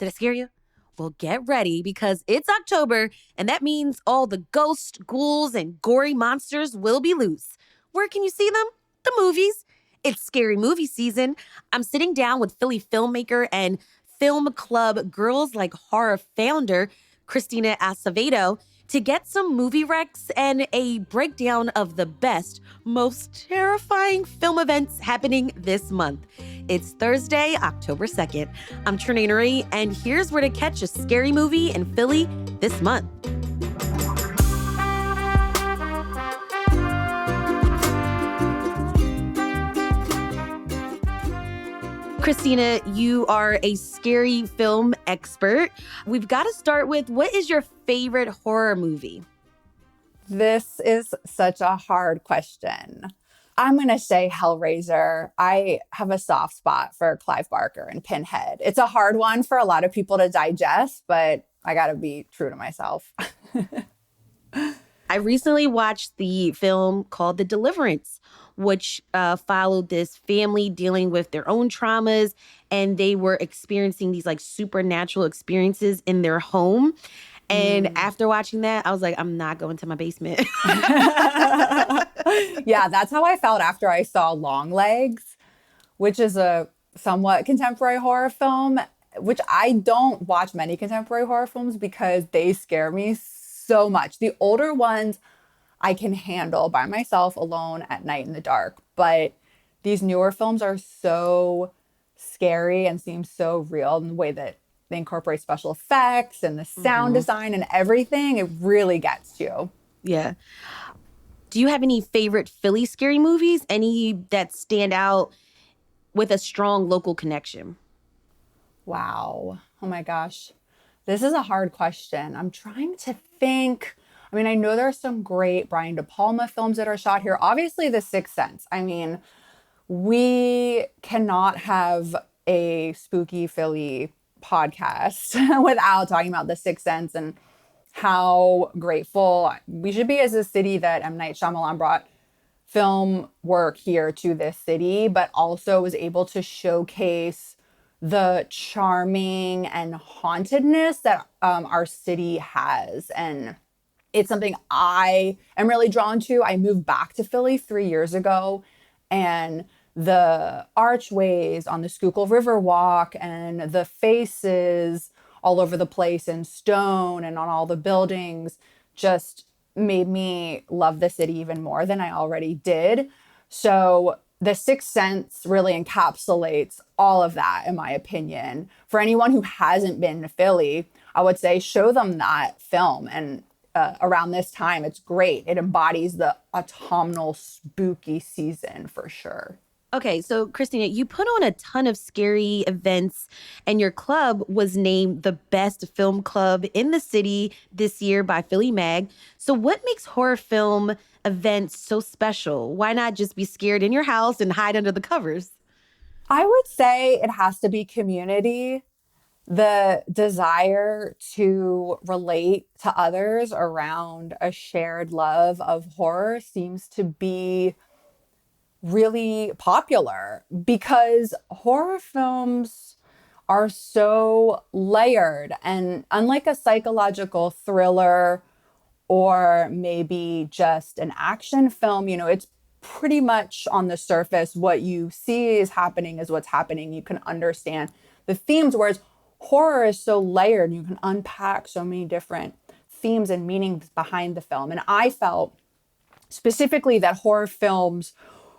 Did I scare you? Well, get ready because it's October, and that means all the ghosts, ghouls, and gory monsters will be loose. Where can you see them? The movies. It's scary movie season. I'm sitting down with Philly filmmaker and film club Girls Like Horror founder, Christina Acevedo, to get some movie recs and a breakdown of the best, most terrifying film events happening this month. It's Thursday, October 2nd. I'm Trinae Nuri, and here's where to catch a scary movie in Philly this month. Christina, you are a scary film expert. We've got to start with, what is your favorite horror movie? This is such a hard question. I'm going to say Hellraiser. I have a soft spot for Clive Barker and Pinhead. It's a hard one for a lot of people to digest, but I got to be true to myself. I recently watched the film called The Deliverance, which followed this family dealing with their own traumas, and they were experiencing these like supernatural experiences in their home. And after watching that, I was like, I'm not going to my basement. Yeah, that's how I felt after I saw Longlegs, which is a somewhat contemporary horror film, which I don't watch many contemporary horror films because they scare me so much. The older ones I can handle by myself alone at night in the dark. But these newer films are so scary and seem so real in the way that they incorporate special effects and the sound design and everything. It really gets you. Yeah. Do you have any favorite Philly scary movies? Any that stand out with a strong local connection? Wow. Oh my gosh. This is a hard question. I'm trying to think. I mean, I know there are some great Brian De Palma films that are shot here. Obviously, The Sixth Sense. I mean, we cannot have a spooky Philly podcast without talking about The Sixth Sense and how grateful we should be as a city that M. Night Shyamalan brought film work here to this city, but also was able to showcase the charming and hauntedness that our city has. And it's something I am really drawn to. I moved back to Philly 3 years ago, and the archways on the Schuylkill River Walk and the faces all over the place in stone and on all the buildings just made me love the city even more than I already did. So The Sixth Sense really encapsulates all of that, in my opinion. For anyone who hasn't been to Philly, I would say show them that film. And around this time, it's great. It embodies the autumnal spooky season for sure. Okay, so Christina, you put on a ton of scary events, and your club was named the best film club in the city this year by Philly Mag. So what makes horror film events so special? Why not just be scared in your house and hide under the covers? I would say it has to be community. The desire to relate to others around a shared love of horror seems to be really popular because horror films are so layered. And unlike a psychological thriller or maybe just an action film, you know, it's pretty much on the surface. What you see is happening is what's happening. You can understand the themes, whereas horror is so layered. You can unpack so many different themes and meanings behind the film. And I felt specifically that horror films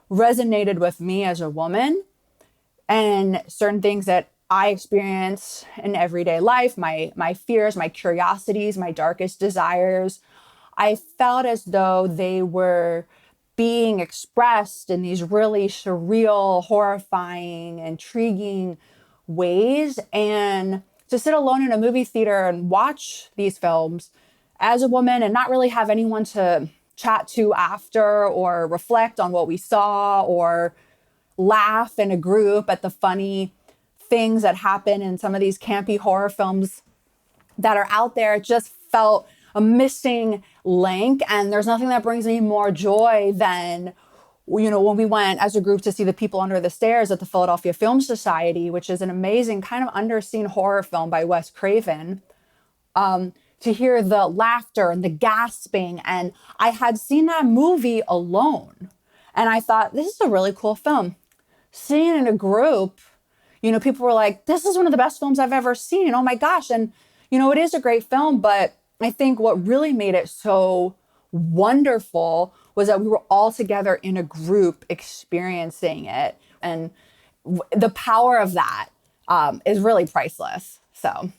resonated with me as a woman, and certain things that I experience in everyday life, my fears, my curiosities, my darkest desires. I felt as though they were being expressed in these really surreal, horrifying, intriguing ways. And to sit alone in a movie theater and watch these films as a woman and not really have anyone to chat to after or reflect on what we saw or laugh in a group at the funny things that happen in some of these campy horror films that are out there, it just felt a missing link. And there's nothing that brings me more joy than when we went as a group to see The People Under the Stairs at the Philadelphia Film Society, which is an amazing kind of underseen horror film by Wes Craven, to hear the laughter and the gasping. And I had seen that movie alone. And I thought, this is a really cool film. Seeing it in a group, people were like, this is one of the best films I've ever seen. Oh my gosh. And, it is a great film. But I think what really made it so wonderful was that we were all together in a group experiencing it. And the power of that is really priceless. So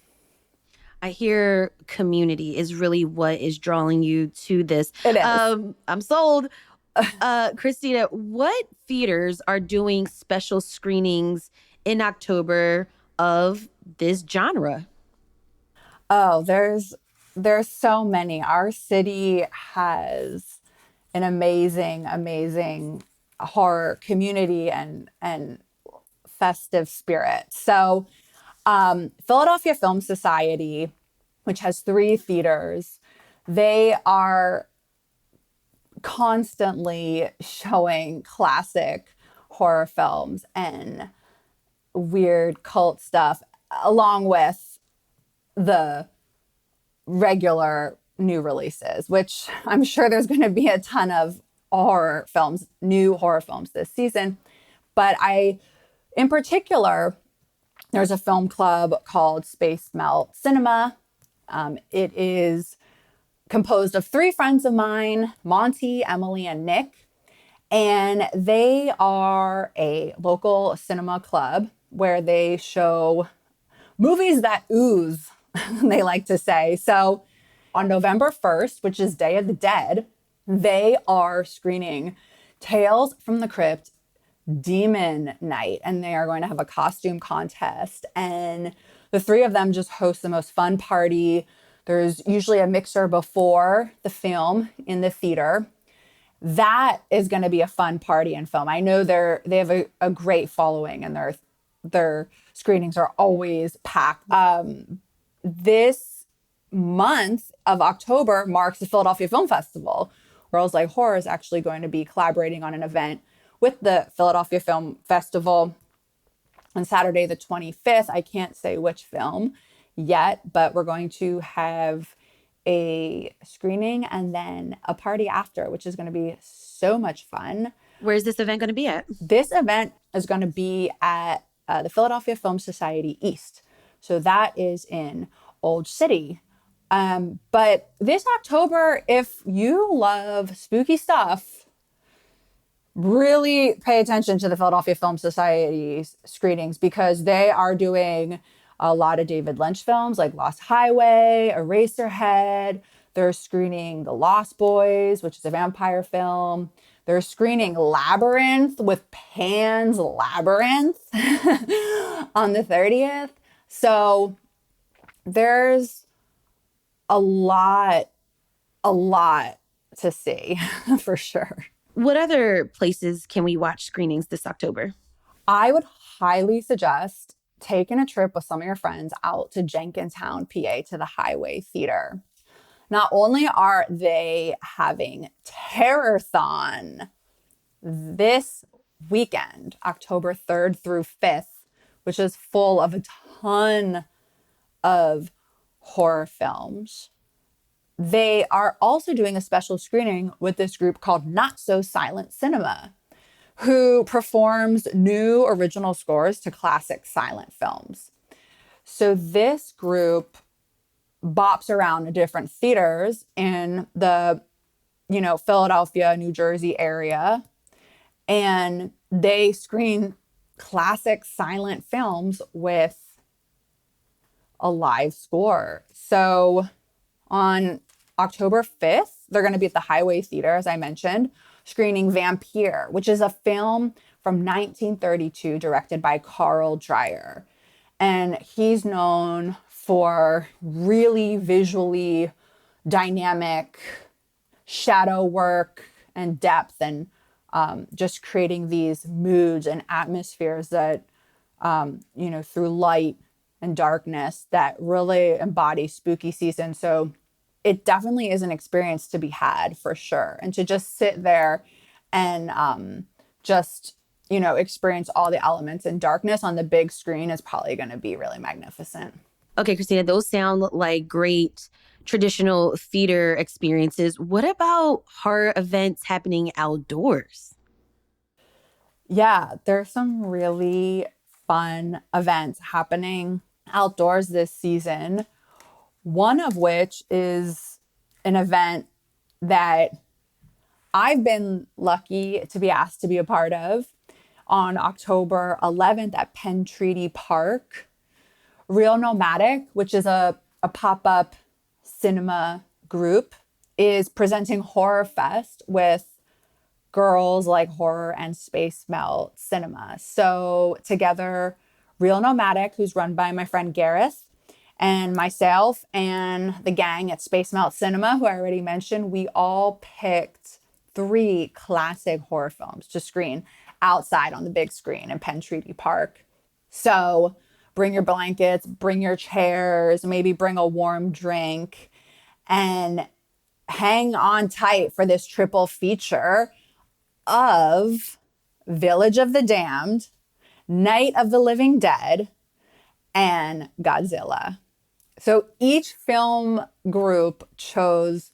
I hear community is really what is drawing you to this. it is. I'm sold. Christina, what theaters are doing special screenings in October of this genre? Oh, there's so many. Our city has an amazing horror community and festive spirit. So, Philadelphia Film Society, which has 3 theaters, they are constantly showing classic horror films and weird cult stuff, along with the regular new releases, which I'm sure there's going to be a ton of new horror films this season. But in particular, there's a film club called Space Melt Cinema. It is composed of 3 friends of mine, Monty, Emily, and Nick. And they are a local cinema club where they show movies that ooze, they like to say. So on November 1st, which is Day of the Dead, they are screening Tales from the Crypt Demon Night, and they are going to have a costume contest. And the 3 of them just host the most fun party. There's usually a mixer before the film in the theater. That is going to be a fun party and film. I know they have a great following, and their screenings are always packed. This month of October marks the Philadelphia Film Festival, where Girls Like Horror is actually going to be collaborating on an event with the Philadelphia Film Festival on Saturday the 25th. I can't say which film yet, but we're going to have a screening and then a party after, which is going to be so much fun. Where's this event going to be at? This event is going to be at the Philadelphia Film Society East. So that is in Old City. But this October, if you love spooky stuff, really pay attention to the Philadelphia Film Society's screenings, because they are doing a lot of David Lynch films like Lost Highway, Eraserhead. They're screening The Lost Boys, which is a vampire film. They're screening Labyrinth with Pan's Labyrinth on the 30th. So there's a lot to see for sure. What other places can we watch screenings this October? I would highly suggest taking a trip with some of your friends out to Jenkintown, PA, to the Highway Theater. Not only are they having Terrorthon this weekend, October 3rd through 5th, which is full of a ton of horror films, they are also doing a special screening with this group called Not So Silent Cinema, who performs new original scores to classic silent films. So this group bops around to different theaters in the, Philadelphia, New Jersey area, and they screen classic silent films with a live score. So on October 5th, they're going to be at the Highway Theater, as I mentioned, screening Vampire, which is a film from 1932 directed by Carl Dreyer. And he's known for really visually dynamic shadow work and depth, and just creating these moods and atmospheres that, through light and darkness, that really embody spooky season. So it definitely is an experience to be had for sure. And to just sit there and just, experience all the elements in darkness on the big screen is probably going to be really magnificent. Okay, Christina, those sound like great traditional theater experiences. What about horror events happening outdoors? Yeah, there's some really fun events happening outdoors this season. One of which is an event that I've been lucky to be asked to be a part of on October 11th at Penn Treaty Park. Real Nomadic, which is a pop up cinema group, is presenting Horror Fest with girls like horror and space melt cinema. So together, Real Nomadic, who's run by my friend Gareth, and myself and the gang at Space Melt Cinema, who I already mentioned, we all picked three classic horror films to screen outside on the big screen in Penn Treaty Park. So bring your blankets, bring your chairs, maybe bring a warm drink, and hang on tight for this triple feature of Village of the Damned, Night of the Living Dead, and Godzilla. So each film group chose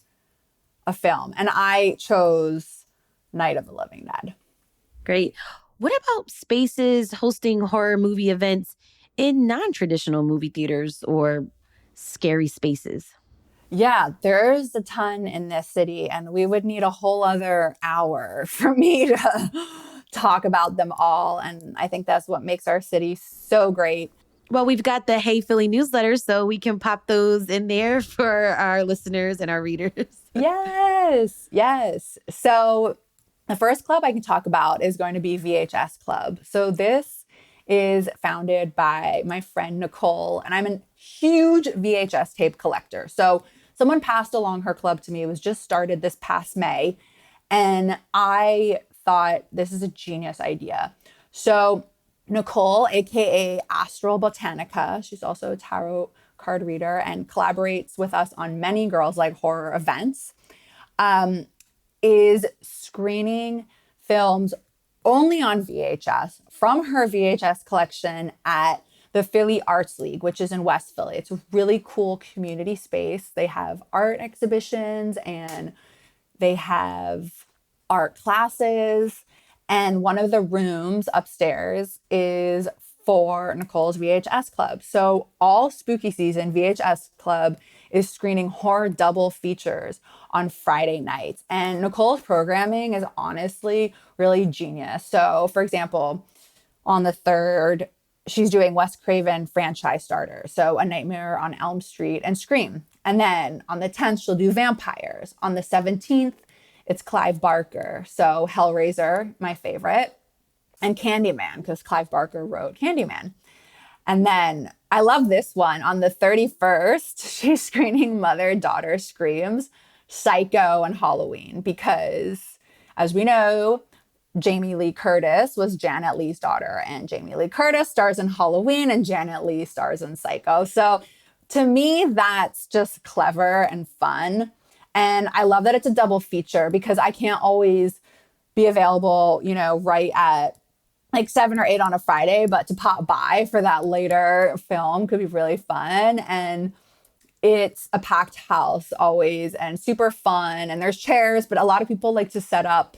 a film, and I chose Night of the Living Dead. Great. What about spaces hosting horror movie events in non traditional movie theaters or scary spaces? Yeah, there's a ton in this city, and we would need a whole other hour for me to talk about them all. And I think that's what makes our city so great. Well, we've got the Hey Philly newsletter, so we can pop those in there for our listeners and our readers. Yes, yes. So the first club I can talk about is going to be VHS Club. So this is founded by my friend Nicole, and I'm a huge VHS tape collector. So someone passed along her club to me. It was just started this past May, and I thought this is a genius idea. So Nicole, aka Astral Botanica, she's also a tarot card reader and collaborates with us on many Girls Like Horror events, is screening films only on VHS from her VHS collection at the Philly Arts League, which is in West Philly. It's a really cool community space. They have art exhibitions and they have art classes. And one of the rooms upstairs is for Nicole's VHS Club. So all spooky season, VHS Club is screening horror double features on Friday nights. And Nicole's programming is honestly really genius. So, for example, on the 3rd, she's doing Wes Craven franchise starter. So, A Nightmare on Elm Street and Scream. And then on the 10th, she'll do vampires. On the 17th, it's Clive Barker. So, Hellraiser, my favorite, and Candyman, because Clive Barker wrote Candyman. And then I love this one. On the 31st, she's screening Mother Daughter Screams, Psycho, and Halloween because, as we know, Jamie Lee Curtis was Janet Leigh's daughter, and Jamie Lee Curtis stars in Halloween, and Janet Leigh stars in Psycho. So to me, that's just clever and fun. And I love that it's a double feature because I can't always be available, right at like 7 or 8 on a Friday, but to pop by for that later film could be really fun. And it's a packed house always and super fun. And there's chairs, but a lot of people like to set up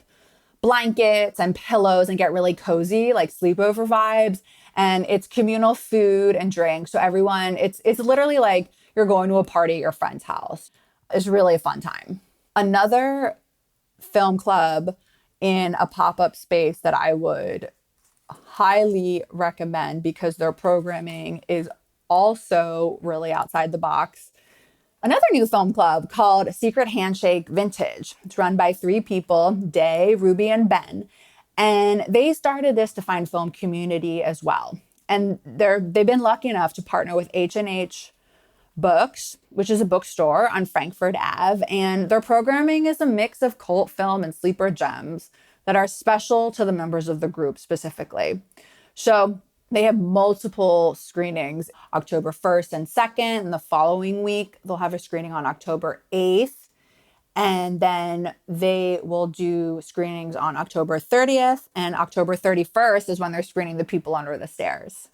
blankets and pillows and get really cozy, like sleepover vibes. And it's communal food and drink. So everyone, it's literally like you're going to a party at your friend's house. It's really a fun time. Another film club in a pop-up space that I would highly recommend because their programming is also really outside the box. Another new film club called Secret Handshake Vintage. It's run by 3 people, Day, Ruby, and Ben. And they started this to find film community as well. And they've been lucky enough to partner with H&H Books, which is a bookstore on Frankfurt Ave. And their programming is a mix of cult film and sleeper gems that are special to the members of the group specifically. So they have multiple screenings, October 1st and 2nd, and the following week, they'll have a screening on October 8th. And then they will do screenings on October 30th, and October 31st is when they're screening the people under the stairs.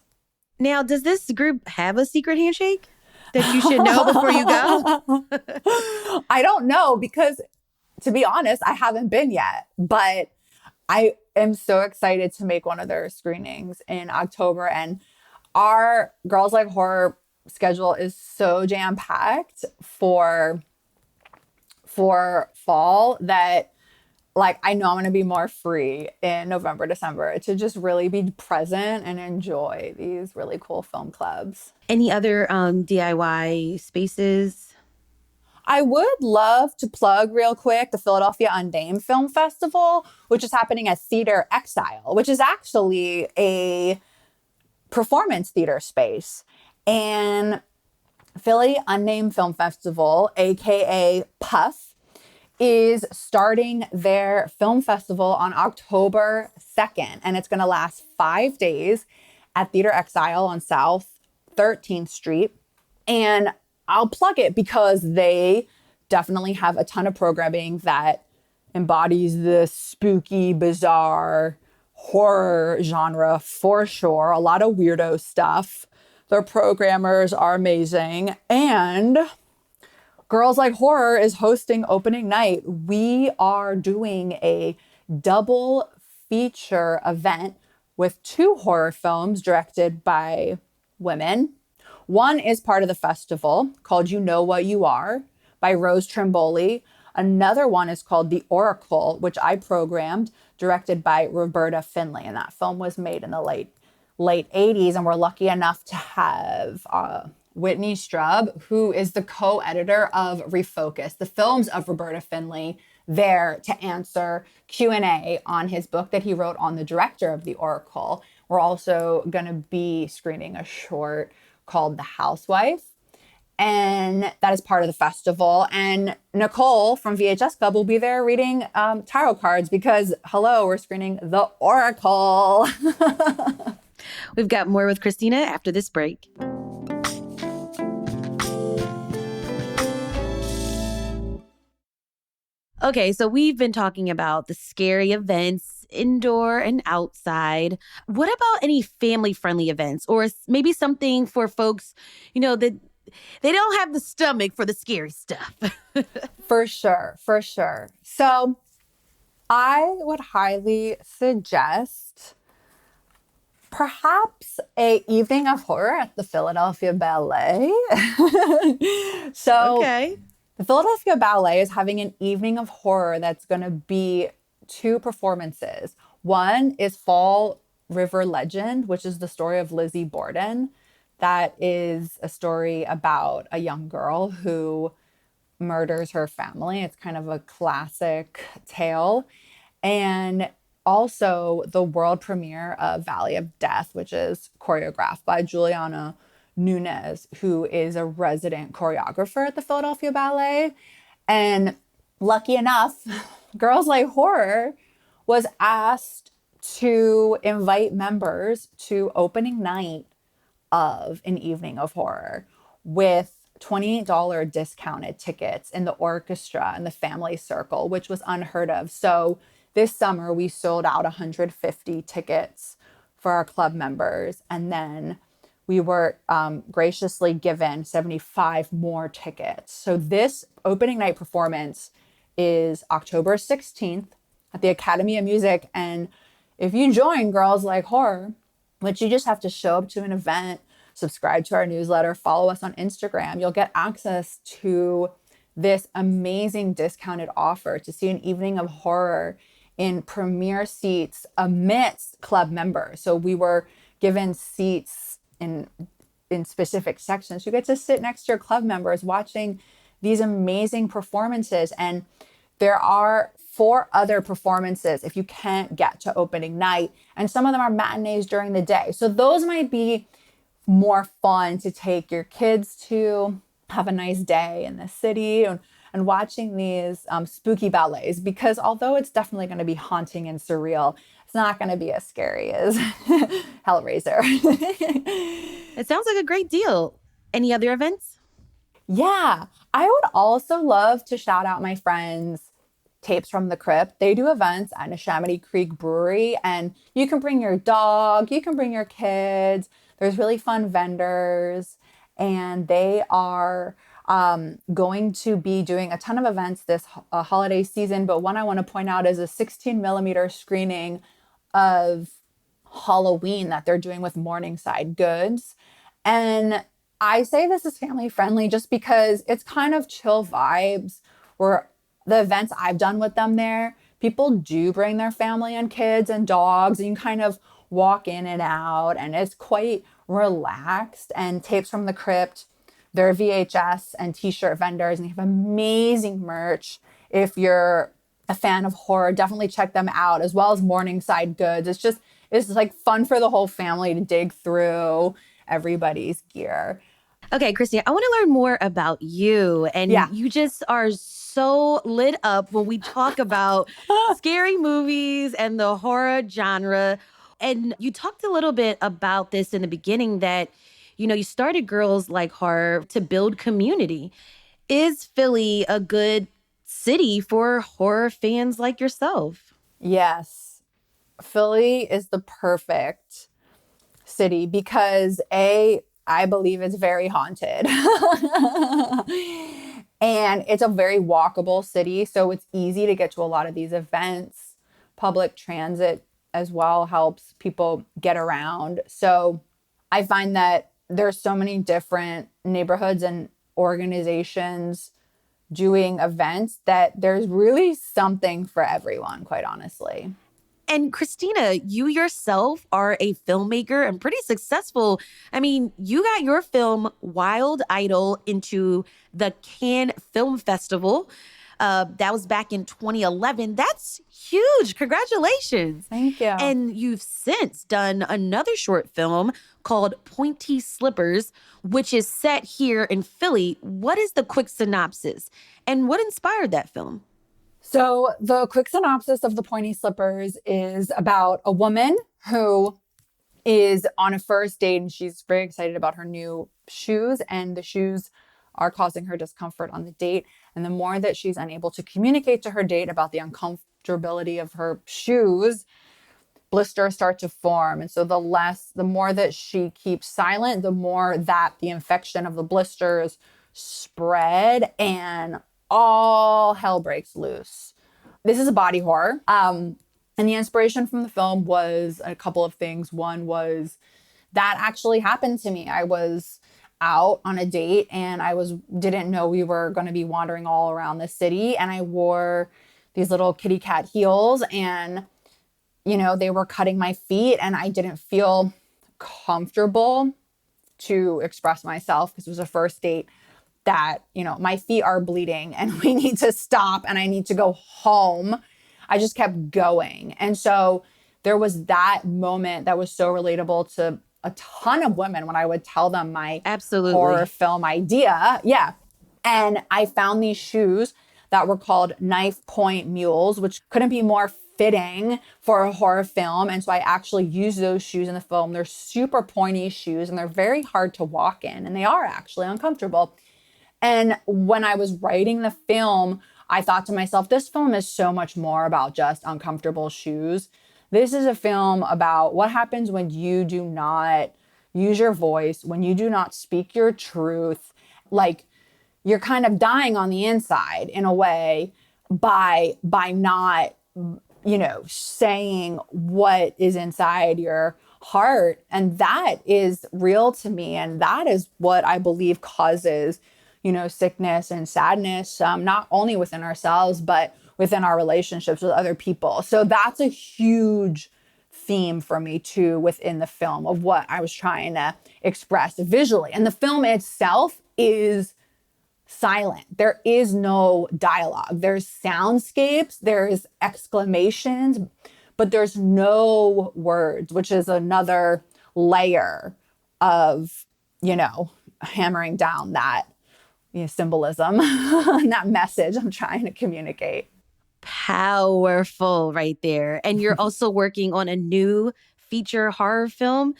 Now, does this group have a secret handshake that you should know before you go? I don't know because, to be honest, I haven't been yet, but I am so excited to make one of their screenings in October. And our Girls Like Horror schedule is so jam packed for fall that, like, I know I'm going to be more free in November, December to just really be present and enjoy these really cool film clubs. Any other DIY spaces? I would love to plug real quick the Philadelphia Unnamed Film Festival, which is happening at Theater Exile, which is actually a performance theater space. And Philly Unnamed Film Festival, aka Puff, is starting their film festival on October 2nd, and it's going to last 5 days at Theater Exile on South 13th Street. And I'll plug it because they definitely have a ton of programming that embodies the spooky, bizarre horror genre for sure. A lot of weirdo stuff. Their programmers are amazing. And Girls Like Horror is hosting opening night. We are doing a double feature event with 2 horror films directed by women. One is part of the festival called You Know What You Are by Rose Trimboli. Another one is called The Oracle, which I programmed, directed by Roberta Finley. And that film was made in the late 80s. And we're lucky enough to have Whitney Strub, who is the co-editor of Refocus, the films of Roberta Finley, there to answer Q&A on his book that he wrote on the director of The Oracle. We're also going to be screening a short called The Housewife, and that is part of the festival. And Nicole from VHS Club will be there reading tarot cards because, hello, we're screening The Oracle. We've got more with Christina after this break. Okay, so we've been talking about the scary events, indoor and outside. What about any family-friendly events or maybe something for folks, that they don't have the stomach for the scary stuff? For sure, for sure. So I would highly suggest perhaps a evening of horror at the Philadelphia Ballet. Okay. The Philadelphia Ballet is having an evening of horror that's going to be 2 performances. One is Fall River Legend, which is the story of Lizzie Borden. That is a story about a young girl who murders her family. It's kind of a classic tale. And also the world premiere of Valley of Death, which is choreographed by Juliana Nunez, who is a resident choreographer at the Philadelphia Ballet. And lucky enough, Girls Like Horror was asked to invite members to opening night of an evening of horror with $28 discounted tickets in the orchestra and the family circle, which was unheard of. So this summer we sold out 150 tickets for our club members, and then we were graciously given 75 more tickets. So this opening night performance is October 16th at the Academy of Music. And if you join Girls Like Horror, which you just have to show up to an event, subscribe to our newsletter, follow us on Instagram, you'll get access to this amazing discounted offer to see an evening of horror in premier seats amidst club members. So we were given seats in specific sections. You get to sit next to your club members watching these amazing performances. And there are 4 other performances if you can't get to opening night. And some of them are matinees during the day. So those might be more fun to take your kids to, have a nice day in the city and watching these spooky ballets, because although it's definitely going to be haunting and surreal, it's not going to be as scary as Hellraiser. It sounds like a great deal. Any other events? Yeah, I would also love to shout out my friends Tapes from the Crypt. They do events at Neshaminy Creek Brewery, and you can bring your dog, you can bring your kids. There's really fun vendors, and they are going to be doing a ton of events this holiday season. But one I want to point out is a 16 millimeter screening of Halloween that they're doing with Morningside Goods. And I say this is family friendly just because it's kind of chill vibes where the events I've done with them there, people do bring their family and kids and dogs, and you kind of walk in and out, and it's quite relaxed. And Tapes from the Crypt, they're VHS and t-shirt vendors, and they have amazing merch. If you're a fan of horror, definitely check them out, as well as Morningside Goods. It's like fun for the whole family to dig through everybody's gear. Okay, Christy, I want to learn more about you. And Yeah. you just are so lit up when we talk about scary movies and the horror genre. And you talked a little bit about this in the beginning that, you started Girls Like Horror to build community. Is Philly a good city for horror fans like yourself? Yes. Philly is the perfect city because I believe it's very haunted. And it's a very walkable city, so it's easy to get to a lot of these events. Public transit as well helps people get around. So I find that there's so many different neighborhoods and organizations doing events that there's really something for everyone, quite honestly. And Christina, you yourself are a filmmaker and pretty successful. I mean, you got your film Wild Idol into the Cannes Film Festival. That was back in 2011. That's huge. Congratulations. Thank you. And you've since done another short film called Pointy Slippers, which is set here in Philly. What is the quick synopsis? And what inspired that film? So, the quick synopsis of The Pointy Slippers is about a woman who is on a first date and she's very excited about her new shoes, and the shoes are causing her discomfort on the date. And the more that she's unable to communicate to her date about the uncomfortability of her shoes, blisters start to form. And so the more that she keeps silent, the more that the infection of the blisters spread and all hell breaks loose. This is a body horror. And the inspiration from the film was a couple of things. One was that actually happened to me. I was out on a date and didn't know we were going to be wandering all around the city, and I wore these little kitty cat heels, and they were cutting my feet, and I didn't feel comfortable to express myself because it was a first date that, my feet are bleeding and we need to stop and I need to go home. I just kept going. And so there was that moment that was so relatable to a ton of women when I would tell them my Absolutely. horror film idea. Yeah. And I found these shoes that were called Knife Point Mules, which couldn't be more fitting for a horror film. And so I actually used those shoes in the film. They're super pointy shoes and they're very hard to walk in, and they are actually uncomfortable. And when I was writing the film, I thought to myself, this film is so much more about just uncomfortable shoes. This is a film about what happens when you do not use your voice, when you do not speak your truth. Like, you're kind of dying on the inside in a way by not, saying what is inside your heart. And that is real to me. And that is what I believe causes sickness and sadness, not only within ourselves, but within our relationships with other people. So that's a huge theme for me too within the film of what I was trying to express visually. And the film itself is silent. There is no dialogue. There's soundscapes, there's exclamations, but there's no words, which is another layer of, hammering down that symbolism and that message I'm trying to communicate. Powerful right there. And you're also working on a new feature horror film.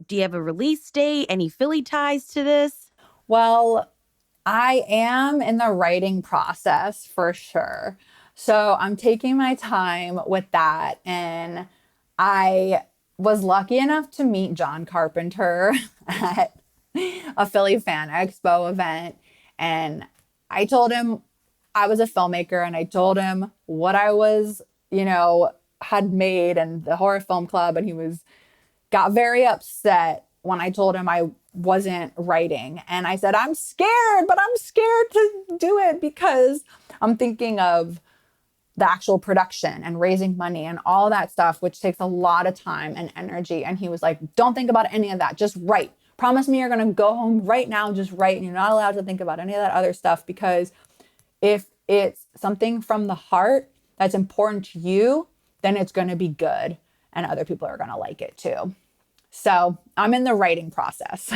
Do you have a release date? Any Philly ties to this? Well, I am in the writing process for sure. So I'm taking my time with that. And I was lucky enough to meet John Carpenter at a Philly Fan Expo event. And I told him I was a filmmaker and I told him what I was, had made and the horror film club. And he got very upset when I told him I wasn't writing. And I said, I'm scared, but I'm scared to do it because I'm thinking of the actual production and raising money and all that stuff, which takes a lot of time and energy. And he was like, don't think about any of that. Just write. Promise me you're going to go home right now, just write. And you're not allowed to think about any of that other stuff, because if it's something from the heart that's important to you, then it's going to be good and other people are going to like it too. So I'm in the writing process.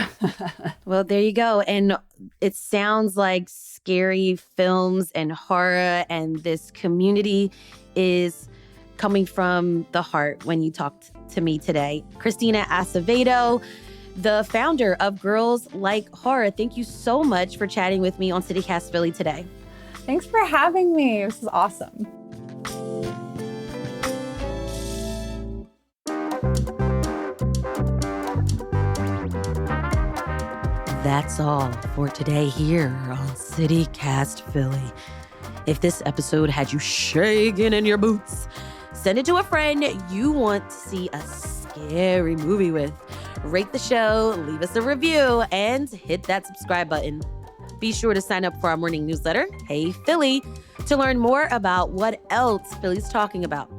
Well, there you go. And it sounds like scary films and horror and this community is coming from the heart when you talked to me today. Christina Acevedo, the founder of Girls Like Horror, thank you so much for chatting with me on CityCast Philly today. Thanks for having me. This is awesome. That's all for today here on CityCast Philly. If this episode had you shaking in your boots, send it to a friend you want to see a scary movie with. Rate the show, leave us a review, and hit that subscribe button. Be sure to sign up for our morning newsletter, Hey Philly, to learn more about what else Philly's talking about.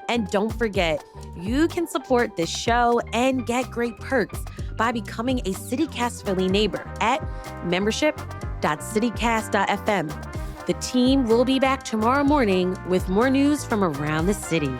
And don't forget, you can support this show and get great perks by becoming a CityCast Philly neighbor at membership.citycast.fm. The team will be back tomorrow morning with more news from around the city.